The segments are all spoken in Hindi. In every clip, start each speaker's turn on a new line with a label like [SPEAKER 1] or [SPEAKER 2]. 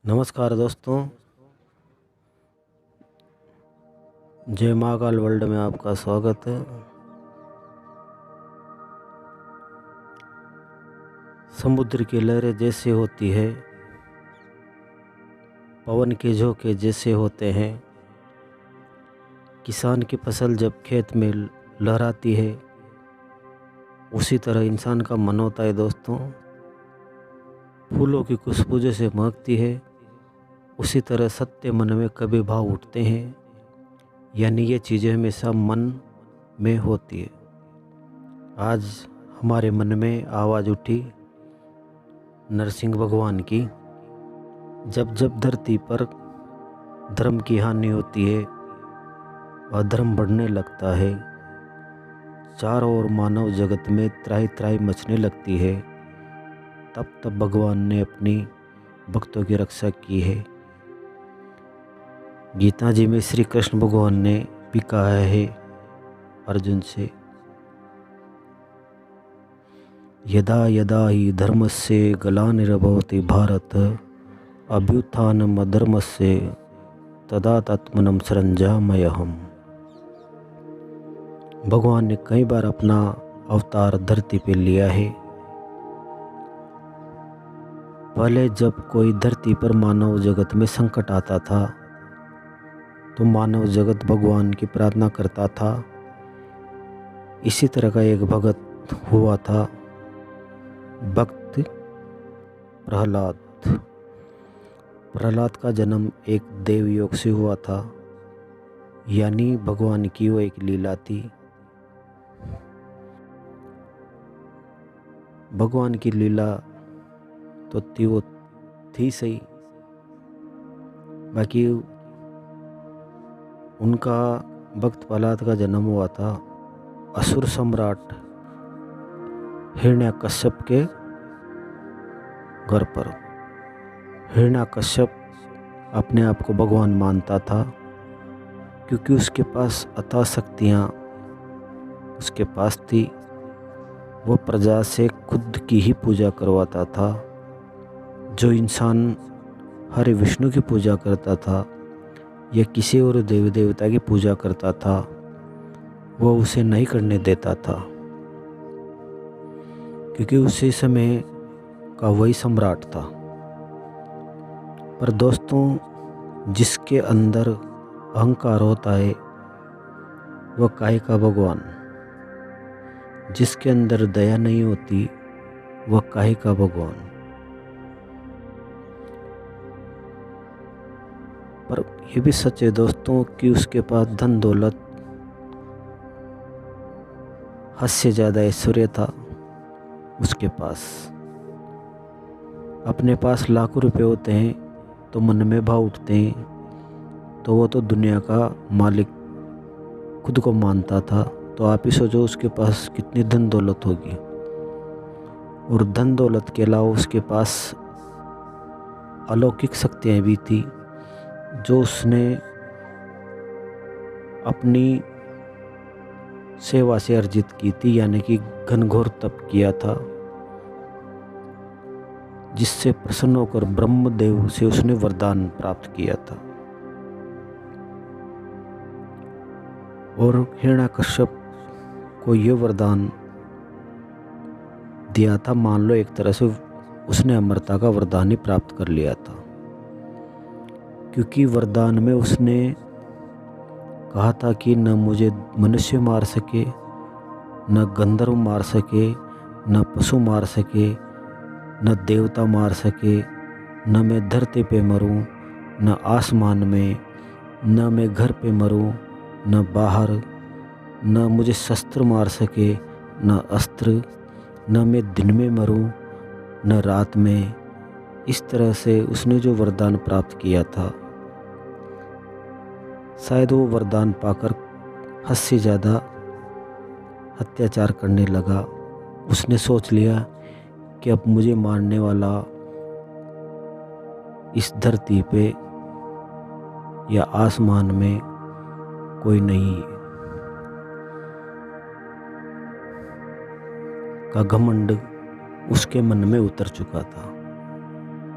[SPEAKER 1] नमस्कार दोस्तों, जय महाकाल वर्ल्ड में आपका स्वागत है। समुद्र की लहरें जैसे होती है, पवन के झोंके जैसे होते हैं, किसान की फसल जब खेत में लहराती है, उसी तरह इंसान का मन होता है दोस्तों। फूलों की खुशबू जैसे महकती है, उसी तरह सत्य मन में कभी भाव उठते हैं, यानी ये चीज़ें हमेशा मन में होती है। आज हमारे मन में आवाज़ उठी नरसिंह भगवान की। जब जब धरती पर धर्म की हानि होती है, अधर्म बढ़ने लगता है, चारों ओर मानव जगत में त्राही त्राही मचने लगती है, तब तब भगवान ने अपनी भक्तों की रक्षा की है। गीता जी में श्री कृष्ण भगवान ने भी कहा है अर्जुन से, यदा यदा ही धर्मस्य ग्लानिर्भवति भारत अभ्युत्थानम् अधर्मस्य तदात्मानं सृजाम्यहम्। भगवान ने कई बार अपना अवतार धरती पे लिया है। पहले जब कोई धरती पर मानव जगत में संकट आता था, तो मानव जगत भगवान की प्रार्थना करता था। इसी तरह का एक भगत हुआ था, भक्त प्रहलाद। प्रहलाद का जन्म एक देवयोग से हुआ था, यानी भगवान की वो एक लीला थी। भगवान की लीला तो वो थी सही, बाकी उनका भक्त प्रहलाद का जन्म हुआ था असुर सम्राट हिरण्यकश्यप के घर पर। हिरण्यकश्यप अपने आप को भगवान मानता था, क्योंकि उसके पास अथाह शक्तियाँ उसके पास थी। वो प्रजा से खुद की ही पूजा करवाता था। जो इंसान हरे विष्णु की पूजा करता था या किसी और देवी देवता की पूजा करता था, वो उसे नहीं करने देता था, क्योंकि उसी समय का वही सम्राट था। पर दोस्तों, जिसके अंदर अहंकार होता है वह काहे का भगवान, जिसके अंदर दया नहीं होती वह काहे का भगवान। पर यह भी सच है दोस्तों कि उसके पास धन दौलत, हद से ज़्यादा ऐश्वर्य था। उसके पास अपने पास लाखों रुपए होते हैं तो मन में भाव उठते हैं, तो वो तो दुनिया का मालिक खुद को मानता था। तो आप ही सोचो उसके पास कितनी धन दौलत होगी। और धन दौलत के अलावा उसके पास अलौकिक शक्तियाँ भी थी, जो उसने अपनी सेवा से अर्जित की थी, यानी कि घनघोर तप किया था, जिससे प्रसन्न होकर ब्रह्मदेव से उसने वरदान प्राप्त किया था। और हिरण्यकश्यप को ये वरदान दिया था, मान लो एक तरह से उसने अमरता का वरदान ही प्राप्त कर लिया था, क्योंकि वरदान में उसने कहा था कि न मुझे मनुष्य मार सके, न गंधर्व मार सके, न पशु मार सके, न देवता मार सके, न मैं धरती पे मरूं, न आसमान में, न मैं घर पे मरूं, न बाहर, न मुझे शस्त्र मार सके, न अस्त्र, न मैं दिन में मरूं, न रात में। इस तरह से उसने जो वरदान प्राप्त किया था, शायद वो वरदान पाकर हद से ज़्यादा अत्याचार करने लगा। उसने सोच लिया कि अब मुझे मारने वाला इस धरती पे या आसमान में कोई नहीं है। का घमंड उसके मन में उतर चुका था।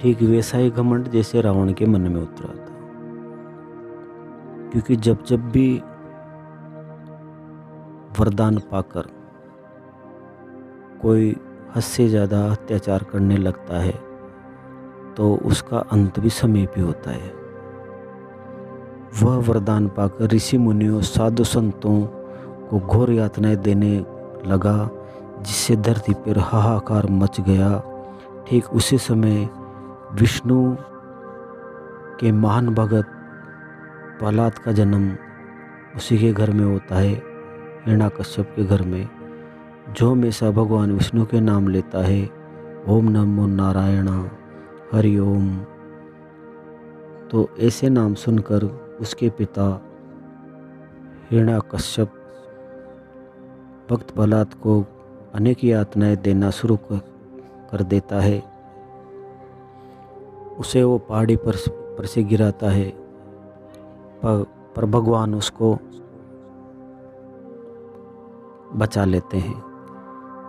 [SPEAKER 1] ठीक वैसा ही घमंड जैसे रावण के मन में उतरा था। क्योंकि जब जब भी वरदान पाकर कोई हद से ज़्यादा अत्याचार करने लगता है तो उसका अंत भी समीप ही होता है। वह वरदान पाकर ऋषि मुनियों साधु संतों को घोर यातनाएं देने लगा, जिससे धरती पर हाहाकार मच गया। ठीक उसी समय विष्णु के महान भगत प्रहलाद का जन्म उसी के घर में होता है, हिरण्याकश्यप के घर में, जो हमेशा भगवान विष्णु के नाम लेता है, ओम नमो नारायण हरि ओम। तो ऐसे नाम सुनकर उसके पिता हिरण्याकश्यप भक्त प्रहलाद को अनेक यातनाएं देना शुरू कर देता है। उसे वो पहाड़ी पर से गिराता है, पर भगवान उसको बचा लेते हैं।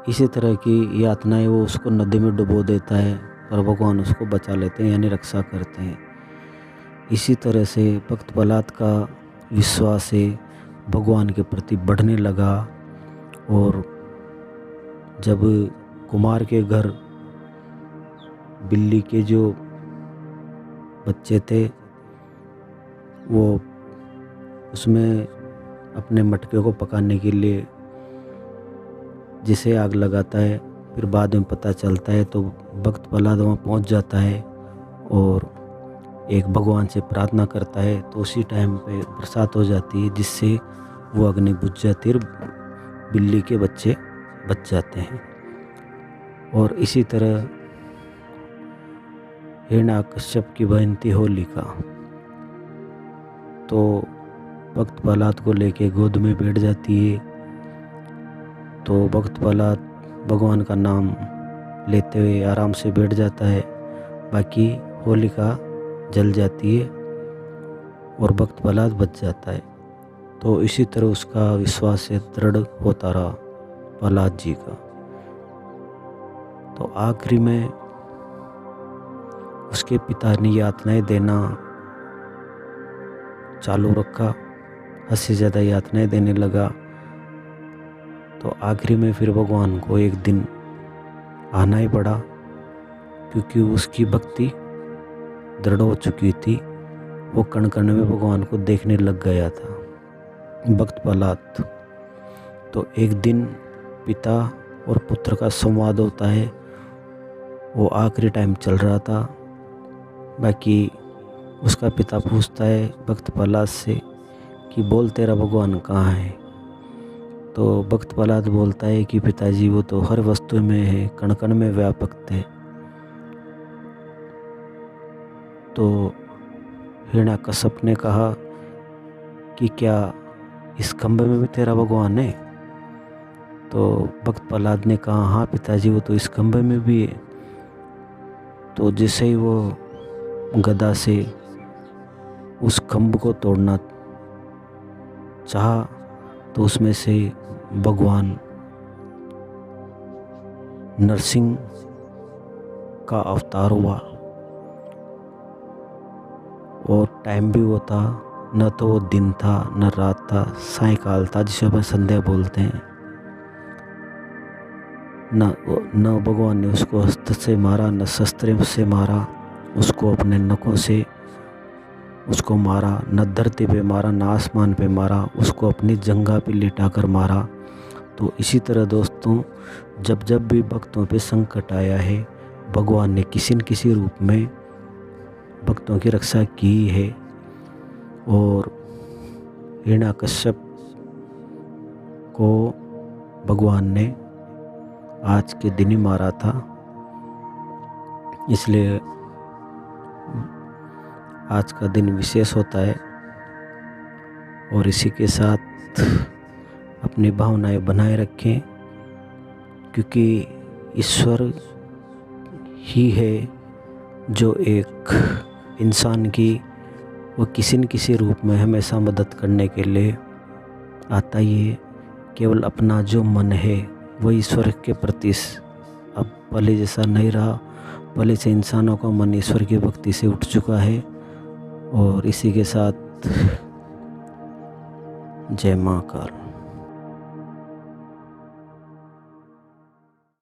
[SPEAKER 1] इसी तरह की यातनाएं वो उसको नदी में डुबो देता है, पर भगवान उसको बचा लेते हैं, यानी रक्षा करते हैं। इसी तरह से भक्त प्रहलाद का विश्वास है भगवान के प्रति बढ़ने लगा। और जब कुमार के घर बिल्ली के जो बच्चे थे वो उसमें अपने मटके को पकाने के लिए जिसे आग लगाता है, फिर बाद में पता चलता है तो भक्त प्रहलाद वहाँ पहुँच जाता है और एक भगवान से प्रार्थना करता है। तो उसी टाइम पे बरसात हो जाती है, जिससे वो अग्नि बुझ जाती है और बिल्ली के बच्चे बच जाते हैं। और इसी तरह हिरण्याकश्यप की बहन थी होलिका, तो भक्त प्रहलाद को लेके गोद में बैठ जाती है। तो भक्त प्रहलाद भगवान का नाम लेते हुए आराम से बैठ जाता है, बाकी होलिका जल जाती है और भक्त प्रहलाद बच जाता है। तो इसी तरह उसका विश्वास से दृढ़ होता रहा प्रहलाद जी का। तो आखिरी में उसके पिता ने यातनाएं देना चालू रखा, हद से ज़्यादा यातनाएं देने लगा। तो आखिरी में फिर भगवान को एक दिन आना ही पड़ा, क्योंकि उसकी भक्ति दृढ़ हो चुकी थी। वो कण कण में भगवान को देखने लग गया था भक्त प्रहलाद। तो एक दिन पिता और पुत्र का संवाद होता है, वो आखिरी टाइम चल रहा था। बाकी उसका पिता पूछता है भक्त प्रहलाद से कि बोल तेरा भगवान कहाँ है। तो भक्त प्रहलाद बोलता है कि पिताजी वो तो हर वस्तु में है, कण कण में व्यापक थे। तो हिरण्याकश्यप ने कहा कि क्या इस खंभे में भी तेरा भगवान है। तो भक्त प्रहलाद ने कहा हाँ पिताजी वो तो इस खंभे में भी है। तो जैसे ही वो गदा से उस खंभ को तोड़ना चाहा तो उसमें से भगवान नरसिंह का अवतार हुआ। और टाइम भी वो था, न तो वो दिन था न रात था, सायंकाल था जिसे अपन संध्या बोलते हैं। न भगवान ने उसको अस्त्र से मारा, न शस्त्र से मारा, उसको अपने नखों से उसको मारा, न धरती पे मारा न आसमान पे मारा, उसको अपनी जंघा पे लिटाकर मारा। तो इसी तरह दोस्तों जब जब भी भक्तों पे संकट आया है भगवान ने किसी न किसी रूप में भक्तों की रक्षा की है। और हिरण्याकश्यप को भगवान ने आज के दिन ही मारा था, इसलिए आज का दिन विशेष होता है। और इसी के साथ अपनी भावनाएं बनाए रखें, क्योंकि ईश्वर ही है जो एक इंसान की वो किसी न किसी रूप में हमेशा मदद करने के लिए आता ही है। केवल अपना जो मन है वो ईश्वर के प्रति अब पहले जैसा नहीं रहा, पहले से इंसानों का मन ईश्वर की भक्ति से उठ चुका है। और इसी के साथ जय माँ काल।